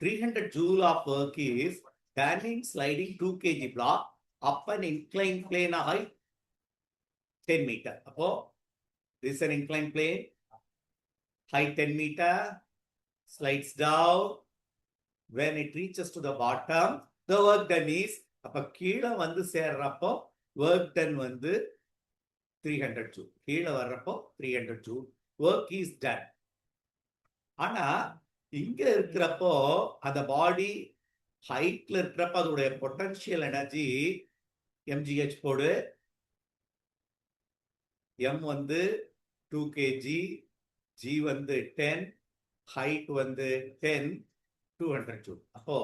300 joule of work is done in sliding 2 kg block up an inclined plane height 10 meter. அப்போ this is an inclined plane, height 10 meter, slides down. When it reaches to the bottom, the work done is, அப்ப கீழே வந்து சேர்றப்போ work done வந்து 300 joule. கீழே வர்றப்போ 300 joule. Work is done. ஆனா இங்க இருக்கிறப்போ அந்த பாடி ஹைட்ல இருக்கிறப்ப அதோடைய பொட்டன்ஷியல் எனர்ஜி mgh போடு. m வந்து 2 kg, g வந்து 10, ஹைட் வந்து 10, 200 ஜூல். அப்போ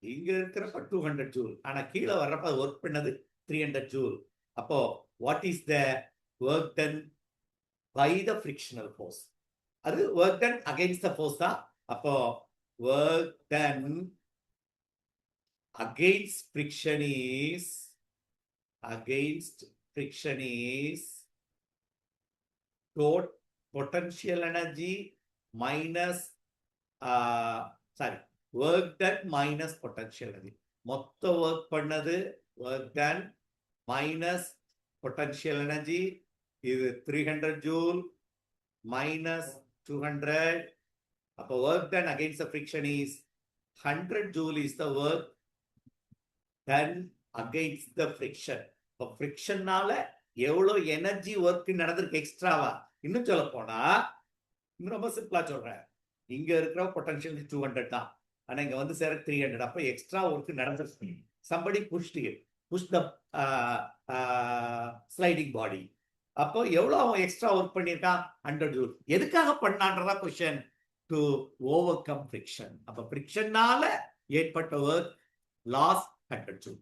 இங்க இருக்கிறப்ப 200 ஜூல், ஆனா கீழே வர்றப்ப ஒர்க் பண்ணது 300 ஜூல். அப்போ what is the work done by the frictional force? அது work done against the force தான். அப்போ work done against friction is total potential energy minus work done minus potential energy. மொத்த work பண்ணது work done minus potential energy. இது 300 joule minus 200. அப்போ work done against the friction is 100 joule is the work done against the friction. இப்போ ஃப்ரிக்ஷனால எவ்வளவு energy work நடந்திருக்கு எக்ஸ்ட்ராவா? இன்னும் சொல்ல போனா இன்னும் ரொம்ப சிம்பிளா சொல்றேன். இங்க இருக்கிற பொட்டன்ஷியல் 200 தான், ஆனா இங்க வந்து சேர 300. அப்ப எக்ஸ்ட்ரா ஒர்க் நடந்திருக்கு. somebody pushed the sliding body. அப்போ எவ்வளவு அவன் எக்ஸ்ட்ரா ஒர்க் பண்ணியிருக்கான்? 100 ஜூல். எதுக்காக பண்ணான்றதா question? To overcome friction. அப்ப ஃப்ரிக்ஷனால ஏற்பட்ட ஒர்க் லாஸ் 100 ஜூல்.